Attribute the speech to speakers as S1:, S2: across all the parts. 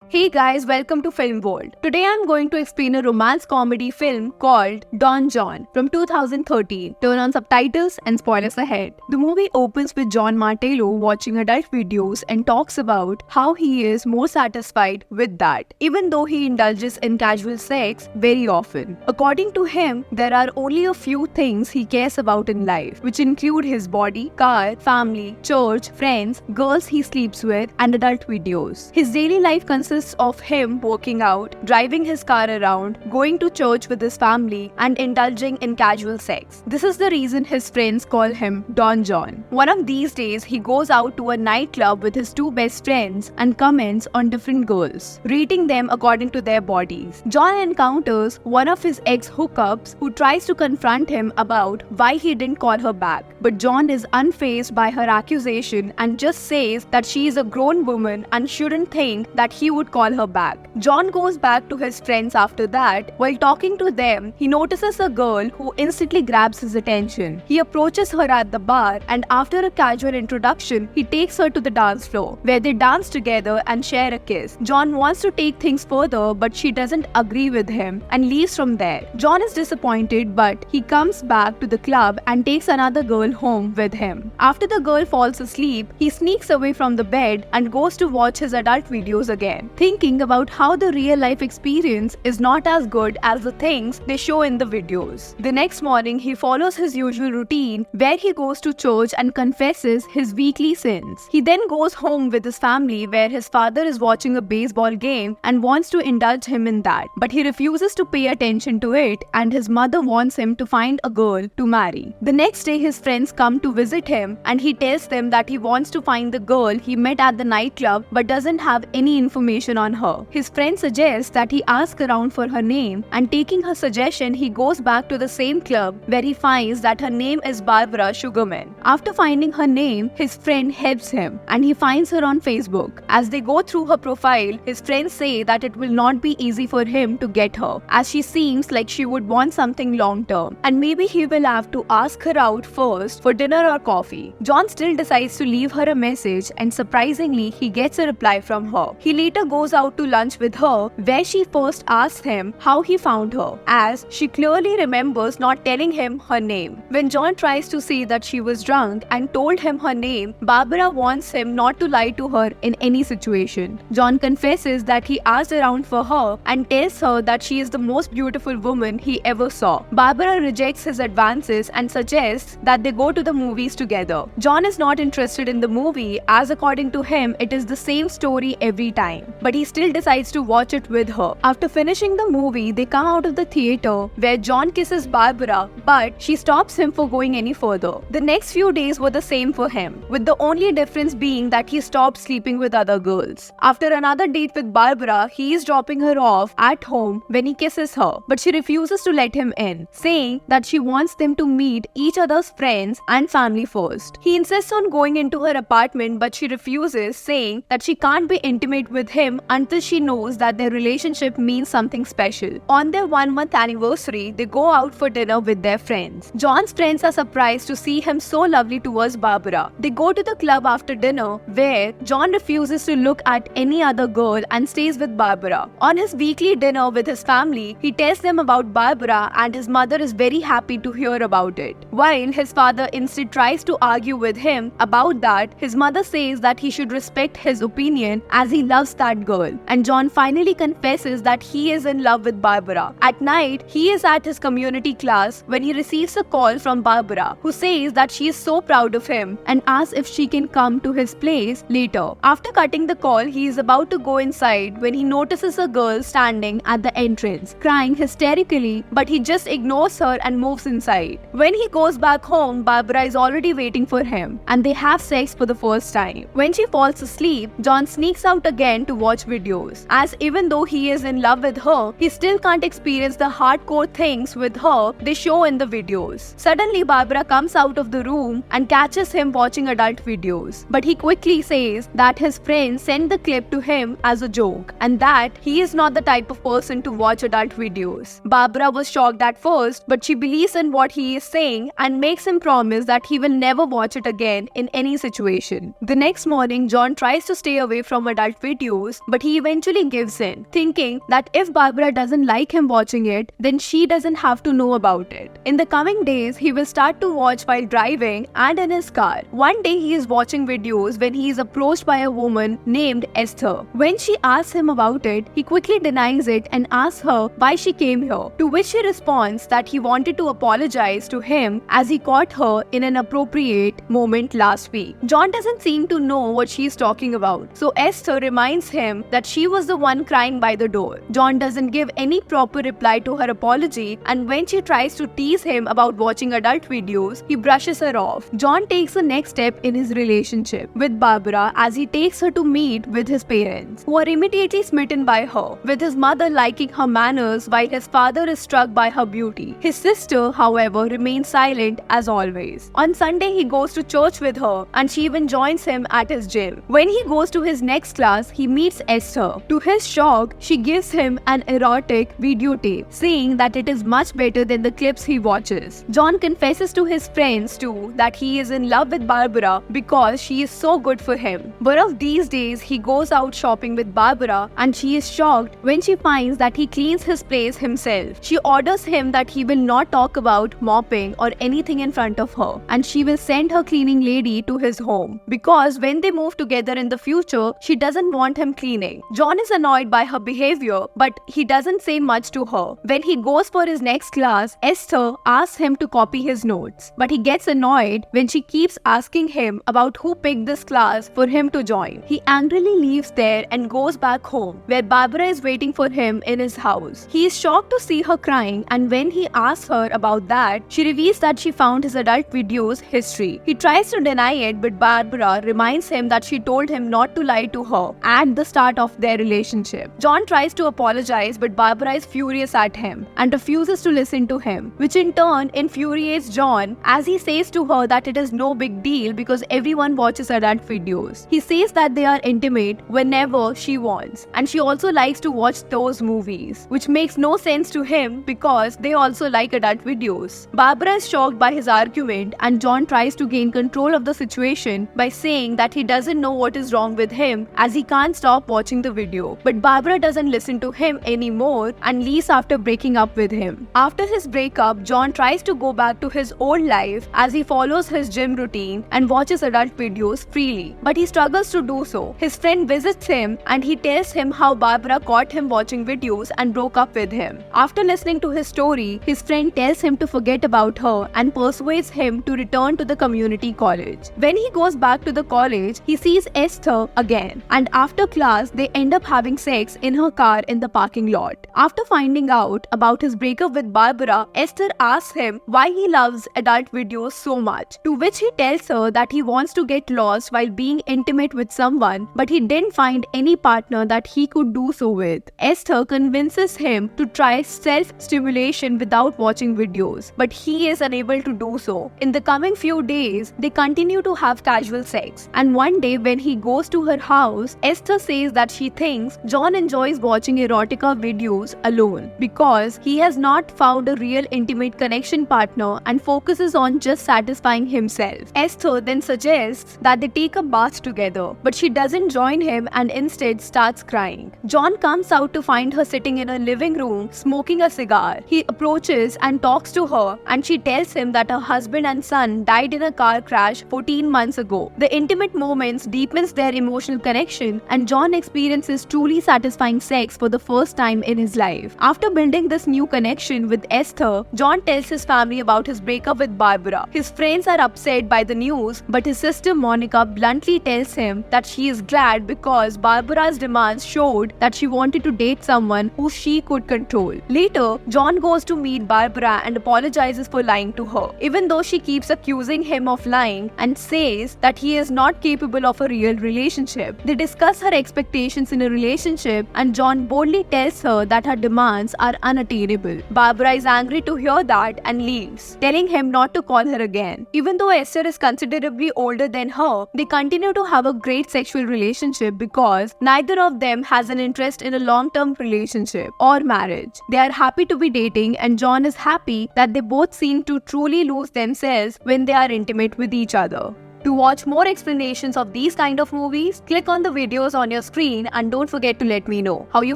S1: Hey guys, welcome to Film World. Today I'm going to explain a romance comedy film called Don John from 2013. Turn on subtitles and spoilers ahead. The movie opens with John Martello watching adult videos and talks about how he is more satisfied with that, even though he indulges in casual sex very often. According to him, there are only a few things he cares about in life, which include his body, car, family, church, friends, girls he sleeps with, and adult videos. His daily life consists of him working out, driving his car around, going to church with his family, and indulging in casual sex. This is the reason his friends call him Don John. One of these days, he goes out to a nightclub with his two best friends and comments on different girls, rating them according to their bodies. John encounters one of his ex-hookups who tries to confront him about why he didn't call her back, but John is unfazed by her accusation and just says that she is a grown woman and shouldn't think that he would call her back. John goes back to his friends after that. While talking to them, he notices a girl who instantly grabs his attention. He approaches her at the bar and after a casual introduction, he takes her to the dance floor where they dance together and share a kiss. John wants to take things further but she doesn't agree with him and leaves from there. John is disappointed but he comes back to the club and takes another girl home with him. After the girl falls asleep, he sneaks away from the bed and goes to watch his adult videos again, thinking about how the real life experience is not as good as the things they show in the videos. The next morning, he follows his usual routine where he goes to church and confesses his weekly sins. He then goes home with his family where his father is watching a baseball game and wants to indulge him in that, but he refuses to pay attention to it and his mother wants him to find a girl to marry. The next day, his friends come to visit him and he tells them that he wants to find the girl he met at the nightclub but doesn't have any information on her. His friend suggests that he ask around for her name and taking her suggestion, he goes back to the same club where he finds that her name is Barbara Sugarman. After finding her name, his friend helps him and he finds her on Facebook. As they go through her profile, his friends say that it will not be easy for him to get her as she seems like she would want something long term and maybe he will have to ask her out first for dinner or coffee. John still decides to leave her a message and surprisingly he gets a reply from her. He later goes out to lunch with her where she first asks him how he found her as she clearly remembers not telling him her name. When John tries to say that she was drunk and told him her name, Barbara wants him not to lie to her in any situation. John confesses that he asked around for her and tells her that she is the most beautiful woman he ever saw. Barbara rejects his advances and suggests that they go to the movies together. John is not interested in the movie as according to him it is the same story every time, but he still decides to watch it with her. After finishing the movie, they come out of the theater where John kisses Barbara but she stops him for going any further. The next few days were the same for him, with the only difference being that he stopped sleeping with other girls. After another date with Barbara, he is dropping her off at home when he kisses her, but she refuses to let him in, saying that she wants them to meet each other's friends and family first. He insists on going into her apartment but she refuses, saying that she can't be intimate with him until she knows that their relationship means something special. On their 1-month anniversary, they go out for dinner with their friends. John's friends are surprised to see him so lovely towards Barbara. They go to the club after dinner where John refuses to look at any other girl and stays with Barbara. On his weekly dinner with his family, he tells them about Barbara and his mother is very happy to hear about it. While his father instead tries to argue with him about that, his mother says that he should respect his opinion as he loves that girl, and John finally confesses that he is in love with Barbara. At night, he is at his community class when he receives a call from Barbara who says that she is so proud of him and asks if she can come to his place later. After cutting the call, he is about to go inside when he notices a girl standing at the entrance, crying hysterically, but he just ignores her and moves inside. When he goes back home, Barbara is already waiting for him and they have sex for the first time. When she falls asleep, John sneaks out again to watch videos, as even though he is in love with her, he still can't experience the hardcore things with her they show in the videos. Suddenly, Barbara comes out of the room and catches him watching adult videos, but he quickly says that his friend sent the clip to him as a joke and that he is not the type of person to watch adult videos. Barbara was shocked at first, but she believes in what he is saying and makes him promise that he will never watch it again in any situation. The next morning, John tries to stay away from adult videos videos, but he eventually gives in, thinking that if Barbara doesn't like him watching it, then she doesn't have to know about it. In the coming days, he will start to watch while driving and in his car. One day he is watching videos when he is approached by a woman named Esther. When she asks him about it, he quickly denies it and asks her why she came here, to which she responds that he wanted to apologize to him as he caught her in an appropriate moment last week. John doesn't seem to know what she's talking about, so Esther reminds him that she was the one crying by the door. John doesn't give any proper reply to her apology, and when she tries to tease him about watching adult videos, he brushes her off. John takes the next step in his relationship with Barbara as he takes her to meet with his parents, who are immediately smitten by her, with his mother liking her manners while his father is struck by her beauty. His sister, however, remains silent as always. On Sunday, he goes to church with her and she even joins him at his gym. When he goes to his next class, he meets Esther. To his shock, she gives him an erotic videotape, saying that it is much better than the clips he watches. John confesses to his friends too that he is in love with Barbara because she is so good for him. One of these days, he goes out shopping with Barbara and she is shocked when she finds that he cleans his place himself. She orders him that he will not talk about mopping or anything in front of her, and she will send her cleaning lady to his home because when they move together in the future, she doesn't want him cleaning. John is annoyed by her behavior, but he doesn't say much to her. When he goes for his next class, Esther asks him to copy his notes, but he gets annoyed when she keeps asking him about who picked this class for him to join. He angrily leaves there and goes back home, where Barbara is waiting for him in his house. He is shocked to see her crying, and when he asks her about that, she reveals that she found his adult videos history. He tries to deny it, but Barbara reminds him that she told him not to lie to her at the start of their relationship. John tries to apologize, but Barbara is furious at him and refuses to listen to him, which in turn infuriates John as he says to her that it is no big deal because everyone watches adult videos. He says that they are intimate whenever she wants, and she also likes to watch those movies, which makes no sense to him because they also like adult videos. Barbara is shocked by his argument, and John tries to gain control of the situation by saying that he doesn't know what is wrong with him as he can't stop watching the video. But Barbara doesn't listen to him anymore and leaves after breaking up with him. After his breakup, John tries to go back to his old life as he follows his gym routine and watches adult videos freely, but he struggles to do so. His friend visits him and he tells him how Barbara caught him watching videos and broke up with him. After listening to his story, his friend tells him to forget about her and persuades him to return to the community college. When he goes back to the college, he sees Esther again, and after class, they end up having sex in her car in the parking lot. After finding out about his breakup with Barbara, Esther asks him why he loves adult videos so much, to which he tells her that he wants to get lost while being intimate with someone, but he didn't find any partner that he could do so with. Esther convinces him to try self-stimulation without watching videos, but he is unable to do so. In the coming few days, they continue to have casual sex, and one day when he goes to her house, Esther says that she thinks John enjoys watching erotica videos alone because he has not found a real intimate connection partner and focuses on just satisfying himself. Esther then suggests that they take a bath together, but she doesn't join him and instead starts crying. John comes out to find her sitting in her living room smoking a cigar. He approaches and talks to her, and she tells him that her husband and son died in a car crash 14 months ago. The intimate moments deepens their emotional connection, and John experiences truly satisfying sex for the first time in his life. After building this new connection with Esther, John tells his family about his breakup with Barbara. His friends are upset by the news, but his sister Monica bluntly tells him that she is glad because Barbara's demands showed that she wanted to date someone who she could control. Later, John goes to meet Barbara and apologizes for lying to her, even though she keeps accusing him of lying and says that he is not capable of a real relationship. They discuss her expectations in a relationship, and John boldly tells her that her demands are unattainable. Barbara is angry to hear that and leaves, telling him not to call her again. Even though Esther is considerably older than her, they continue to have a great sexual relationship because neither of them has an interest in a long-term relationship or marriage. They are happy to be dating, and John is happy that they both seem to truly lose themselves when they are intimate with each other. To watch more explanations of these kind of movies, click on the videos on your screen and don't forget to let me know how you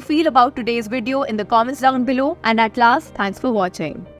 S1: feel about today's video in the comments down below. And at last, thanks for watching.